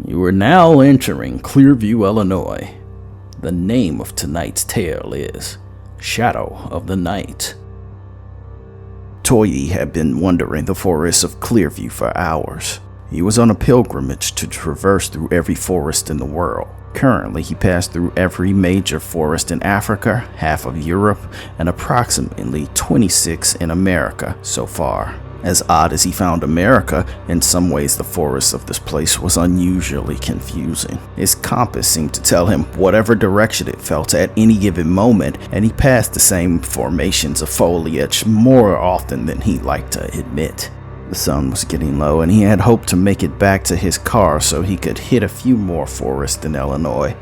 You are now entering Clearview, Illinois. The name of tonight's tale is Shadow of the Night. Toyi had been wandering the forests of Clearview for hours. He was on a pilgrimage to traverse through every forest in the world. Currently, he passed through every major forest in Africa, half of Europe, and approximately 26 in America so far. As odd as he found America, in some ways the forest of this place was unusually confusing. His compass seemed to tell him whatever direction it felt at any given moment, and he passed the same formations of foliage more often than he'd like to admit. The sun was getting low, and he had hoped to make it back to his car so he could hit a few more forests in Illinois,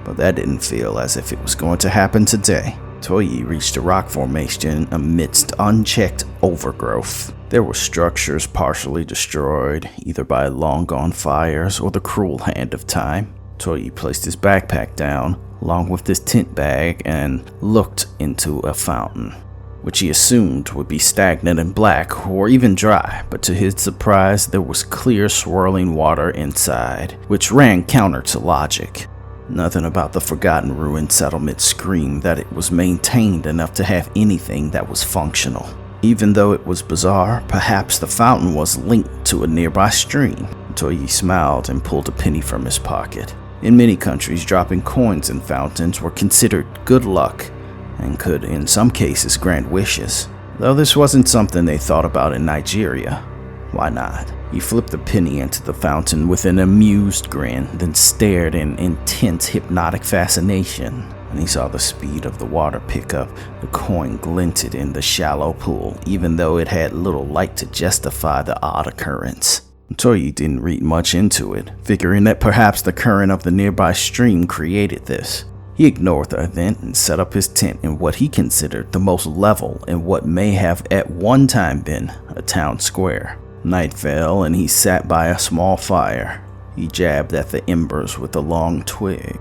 but that didn't feel as if it was going to happen today. Toyi reached a rock formation amidst unchecked overgrowth. There were structures partially destroyed, either by long-gone fires or the cruel hand of time. Toyi placed his backpack down, along with his tent bag, and looked into a fountain, which he assumed would be stagnant and black or even dry, but to his surprise there was clear swirling water inside, which ran counter to logic. Nothing about the forgotten ruined settlement screamed that it was maintained enough to have anything that was functional. Even though it was bizarre, perhaps the fountain was linked to a nearby stream. Toyi smiled and pulled a penny from his pocket. In many countries, dropping coins in fountains were considered good luck and could, in some cases, grant wishes. Though this wasn't something they thought about in Nigeria. Why not? He flipped the penny into the fountain with an amused grin, then stared in intense hypnotic fascination. When he saw the speed of the water pick up, the coin glinted in the shallow pool, even though it had little light to justify the odd occurrence. Toyi didn't read much into it, figuring that perhaps the current of the nearby stream created this. He ignored the event and set up his tent in what he considered the most level in what may have at one time been a town square. Night fell and he sat by a small fire. He jabbed at the embers with a long twig.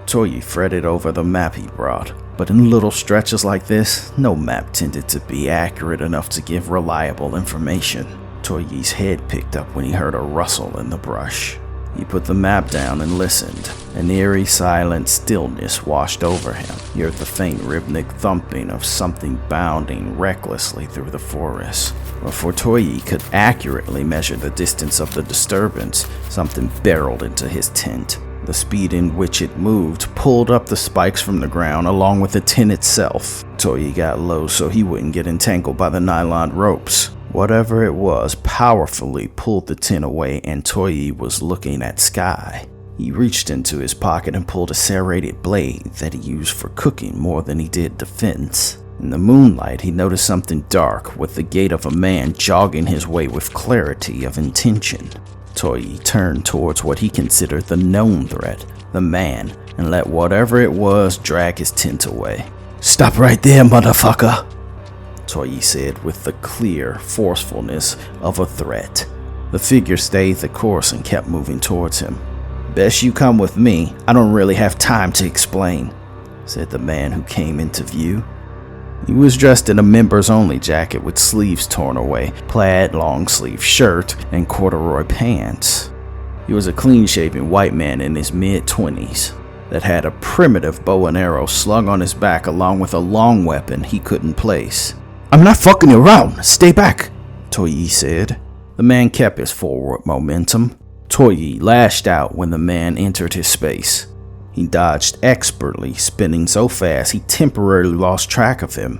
Toyi fretted over the map he brought, but in little stretches like this, no map tended to be accurate enough to give reliable information. Toyi's head picked up when he heard a rustle in the brush. He put the map down and listened. An eerie, silent stillness washed over him. He heard the faint rhythmic thumping of something bounding recklessly through the forest. Before Toyi could accurately measure the distance of the disturbance, something barreled into his tent. The speed in which it moved pulled up the spikes from the ground along with the tent itself. Toyi got low so he wouldn't get entangled by the nylon ropes. Whatever it was powerfully pulled the tent away, and Toyi was looking at sky. He reached into his pocket and pulled a serrated blade that he used for cooking more than he did defense. In the moonlight, he noticed something dark with the gait of a man jogging his way with clarity of intention. Toyi turned towards what he considered the known threat, the man, and let whatever it was drag his tent away. "Stop right there, motherfucker," Toyi said with the clear forcefulness of a threat. The figure stayed the course and kept moving towards him. "Best you come with me. I don't really have time to explain," said the man who came into view. He was dressed in a members-only jacket with sleeves torn away, plaid long-sleeve shirt, and corduroy pants. He was a clean-shaven white man in his mid-20s that had a primitive bow and arrow slung on his back along with a long weapon he couldn't place. "I'm not fucking around. Stay back," Toyi said. The man kept his forward momentum. Toyi lashed out when the man entered his space. He dodged expertly, spinning so fast he temporarily lost track of him.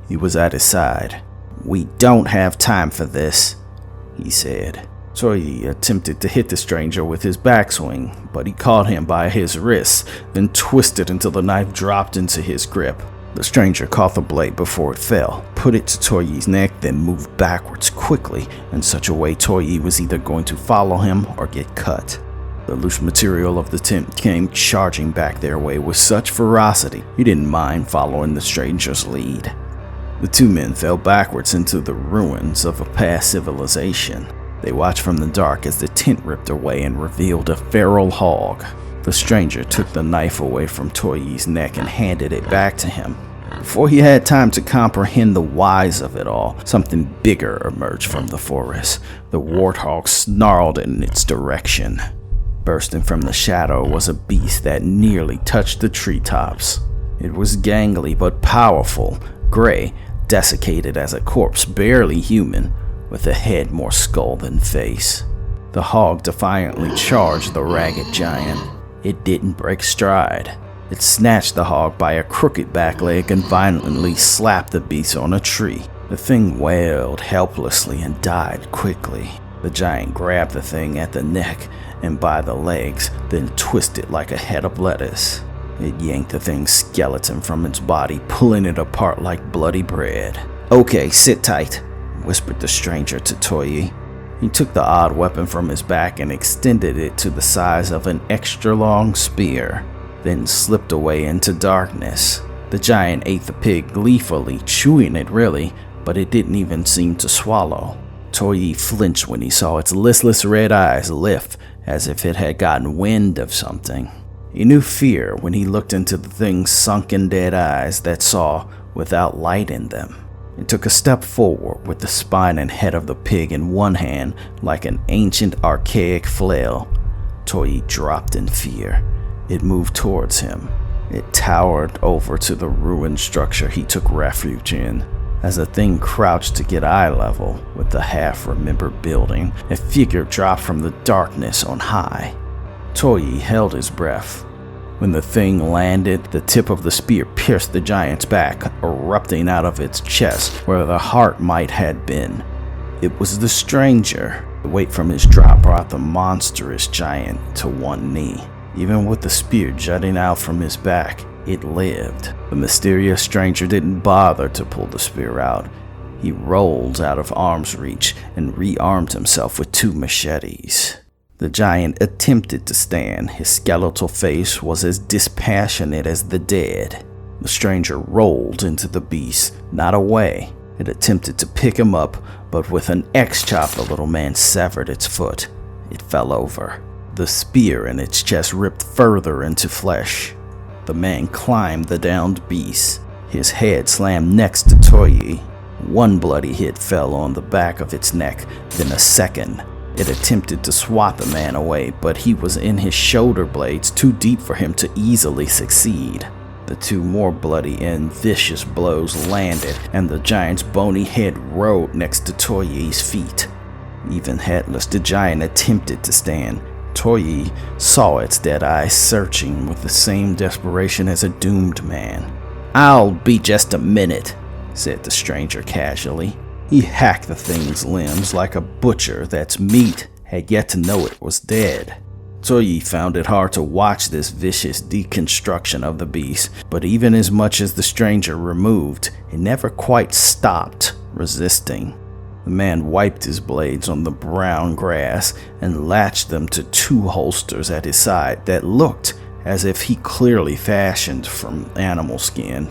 He was at his side. "We don't have time for this," he said. Toyi attempted to hit the stranger with his backswing, but he caught him by his wrists, then twisted until the knife dropped into his grip. The stranger caught the blade before it fell, put it to Toyi's neck, then moved backwards quickly in such a way Toyi was either going to follow him or get cut. The loose material of the tent came charging back their way with such ferocity, he didn't mind following the stranger's lead. The two men fell backwards into the ruins of a past civilization. They watched from the dark as the tent ripped away and revealed a feral hog. The stranger took the knife away from Toyi's neck and handed it back to him. Before he had time to comprehend the whys of it all, something bigger emerged from the forest. The warthog snarled in its direction. Bursting from the shadow was a beast that nearly touched the treetops. It was gangly but powerful, gray, desiccated as a corpse, barely human, with a head more skull than face. The hog defiantly charged the ragged giant. It didn't break stride. It snatched the hog by a crooked back leg and violently slapped the beast on a tree. The thing wailed helplessly and died quickly. The giant grabbed the thing at the neck and by the legs, then twisted like a head of lettuce. It yanked the thing's skeleton from its body, pulling it apart like bloody bread. "Okay, sit tight," whispered the stranger to Toyi. He took the odd weapon from his back and extended it to the size of an extra-long spear, then slipped away into darkness. The giant ate the pig gleefully, chewing it really, but it didn't even seem to swallow. Toyi flinched when he saw its listless red eyes lift as if it had gotten wind of something. He knew fear when he looked into the thing's sunken dead eyes that saw without light in them. He took a step forward with the spine and head of the pig in one hand like an ancient archaic flail. Toyi dropped in fear. It moved towards him. It towered over to the ruined structure he took refuge in. As the thing crouched to get eye level with the half-remembered building, a figure dropped from the darkness on high. Toyi held his breath. When the thing landed, the tip of the spear pierced the giant's back, erupting out of its chest where the heart might had been. It was the stranger. The weight from his drop brought the monstrous giant to one knee. Even with the spear jutting out from his back, it lived. The mysterious stranger didn't bother to pull the spear out. He rolled out of arm's reach and rearmed himself with 2 machetes. The giant attempted to stand. His skeletal face was as dispassionate as the dead. The stranger rolled into the beast, not away. It attempted to pick him up, but with an X-chop the little man severed its foot. It fell over. The spear in its chest ripped further into flesh. The man climbed the downed beast. His head slammed next to Toyi. One bloody hit fell on the back of its neck, then a second. It attempted to swat the man away, but he was in his shoulder blades too deep for him to easily succeed. The 2 more bloody and vicious blows landed, and the giant's bony head rode next to Toyi's feet. Even headless, the giant attempted to stand. Toyi saw its dead eyes searching with the same desperation as a doomed man. "I'll be just a minute," said the stranger casually. He hacked the thing's limbs like a butcher that's meat had yet to know it was dead. Toyi found it hard to watch this vicious deconstruction of the beast, but even as much as the stranger removed, it never quite stopped resisting. The man wiped his blades on the brown grass and latched them to 2 holsters at his side that looked as if he clearly fashioned from animal skin.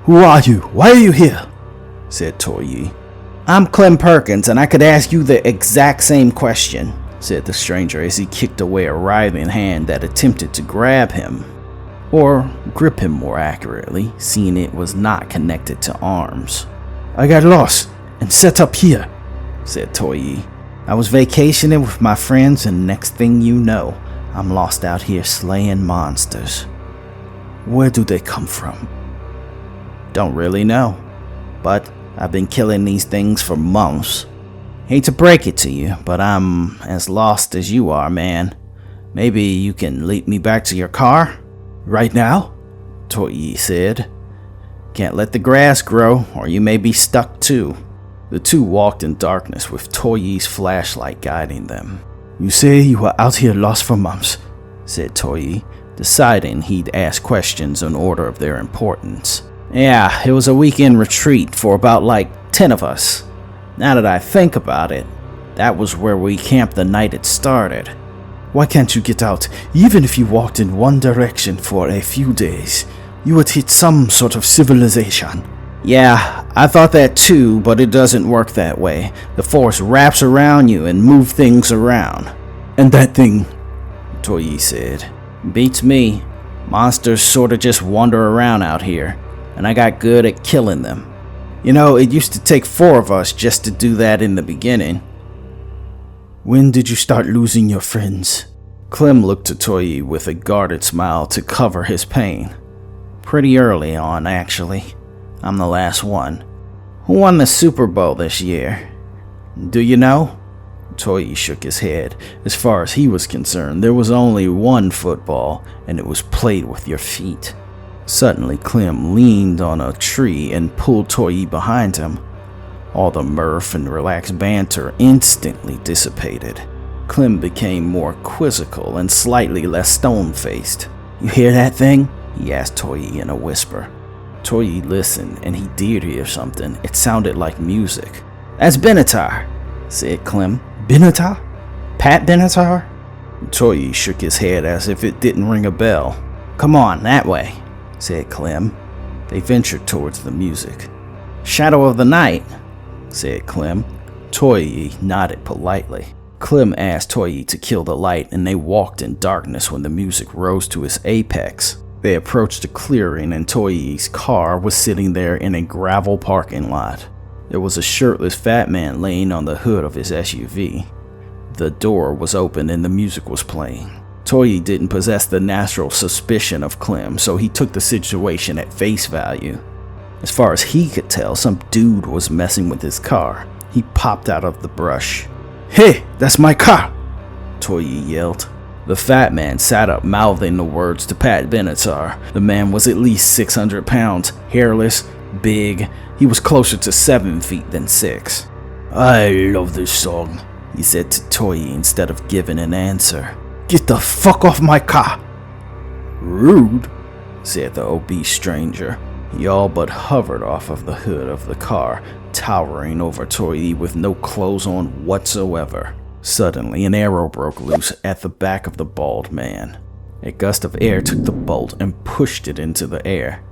"Who are you? Why are you here?" said Toyi. "I'm Clem Perkins, and I could ask you the exact same question," said the stranger as he kicked away a writhing hand that attempted to grab him. Or grip him more accurately, seeing it was not connected to arms. "I got lost and set up here," said Toyi. "I was vacationing with my friends, and next thing you know, I'm lost out here slaying monsters." "Where do they come from?" "Don't really know, but I've been killing these things for months. Hate to break it to you, but I'm as lost as you are, man. Maybe you can lead me back to your car?" "Right now?" Toyi said. "Can't let the grass grow, or you may be stuck too." The 2 walked in darkness with Toyi's flashlight guiding them. "You say you were out here lost for months," said Toyi, deciding he'd ask questions in order of their importance. "Yeah, it was a weekend retreat for about 10 of us. Now that I think about it, that was where we camped the night it started." "Why can't you get out? Even if you walked in one direction for a few days, you would hit some sort of civilization." "Yeah, I thought that too, but it doesn't work that way. The force wraps around you and moves things around." "And that thing," Toyi said, "beats me. Monsters sorta just wander around out here, and I got good at killing them. You know, it used to take 4 of us just to do that in the beginning." "When did you start losing your friends?" Clem looked to Toyi with a guarded smile to cover his pain. Pretty early on, actually. I'm the last one. Who won the Super Bowl this year? Do you know? Toyi shook his head. As far as he was concerned, there was only one football, and it was played with your feet. Suddenly, Clem leaned on a tree and pulled Toyi behind him. All the mirth and relaxed banter instantly dissipated. Clem became more quizzical and slightly less stone-faced. You hear that thing? He asked Toyi in a whisper. Toyi listened, and he did hear something. It sounded like music. That's Benatar, said Clem. Benatar? Pat Benatar? Toyi shook his head as if it didn't ring a bell. Come on, that way, said Clem. They ventured towards the music. Shadow of the night, said Clem. Toyi nodded politely. Clem asked Toyi to kill the light, and they walked in darkness when the music rose to its apex. They approached a clearing, and Toyi's car was sitting there in a gravel parking lot. There was a shirtless fat man laying on the hood of his SUV. The door was open and the music was playing. Toyi didn't possess the natural suspicion of Clem, so he took the situation at face value. As far as he could tell, some dude was messing with his car. He popped out of the brush. Hey, that's my car, Toyi yelled. The fat man sat up, mouthing the words to Pat Benatar. The man was at least 600 pounds, hairless, big. He was closer to 7 feet than 6. I love this song, he said to Toyi instead of giving an answer. Get the fuck off my car! Rude, said the obese stranger. He all but hovered off of the hood of the car, towering over Toyi with no clothes on whatsoever. Suddenly, an arrow broke loose at the back of the bald man. A gust of air took the bolt and pushed it into the air.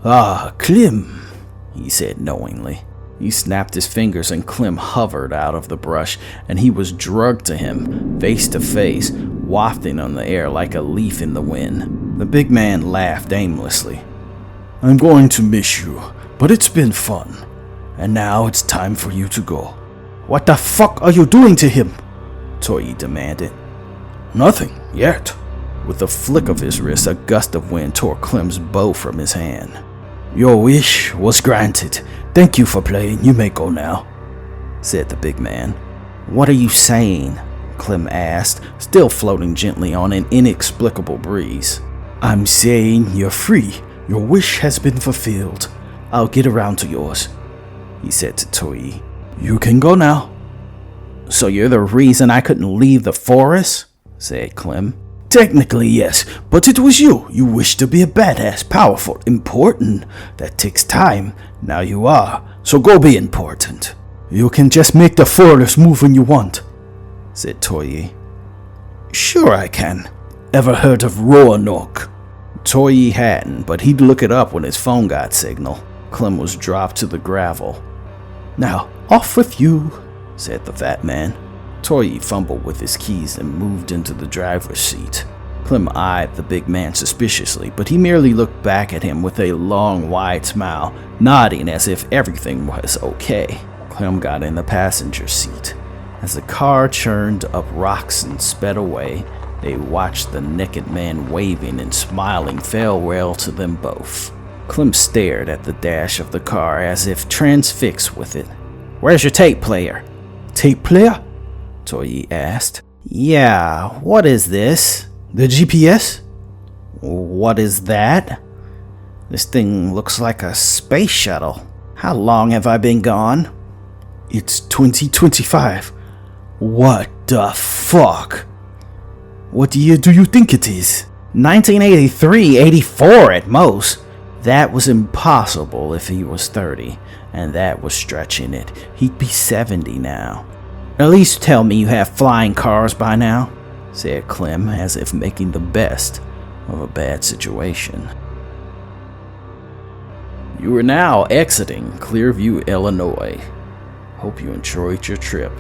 Ah, Clem, he said knowingly. He snapped his fingers and Clem hovered out of the brush, and he was drugged to him, face to face, wafting on the air like a leaf in the wind. The big man laughed aimlessly. I'm going to miss you, but it's been fun. And now it's time for you to go. What the fuck are you doing to him? Toyi demanded. Nothing, yet. With a flick of his wrist, a gust of wind tore Clem's bow from his hand. Your wish was granted. Thank you for playing. You may go now, said the big man. What are you saying? Clem asked, still floating gently on an inexplicable breeze. I'm saying you're free. Your wish has been fulfilled. I'll get around to yours, he said to Toyi. You can go now. So you're the reason I couldn't leave the forest? Said Clem. Technically, yes, but it was you. You wished to be a badass, powerful, important. That takes time. Now you are, so go be important. You can just make the forest move when you want, said Toyi. Sure I can. Ever heard of Roanoke? Toyi hadn't, but he'd look it up when his phone got signal. Clem was dropped to the gravel. Now, off with you, said the fat man. Toyi fumbled with his keys and moved into the driver's seat. Clem eyed the big man suspiciously, but he merely looked back at him with a long, wide smile, nodding as if everything was okay. Clem got in the passenger seat. As the car churned up rocks and sped away, they watched the naked man waving and smiling farewell to them both. Clem stared at the dash of the car as if transfixed with it. Where's your tape player? Tape player? Toyi asked. Yeah, what is this? The GPS? What is that? This thing looks like a space shuttle. How long have I been gone? It's 2025. What the fuck? What year do you think it is? 1983, 84 at most. That was impossible if he was 30, and that was stretching it. He'd be 70 now. At least tell me you have flying cars by now, said Clem, as if making the best of a bad situation. You are now exiting Clearview, Illinois. Hope you enjoyed your trip.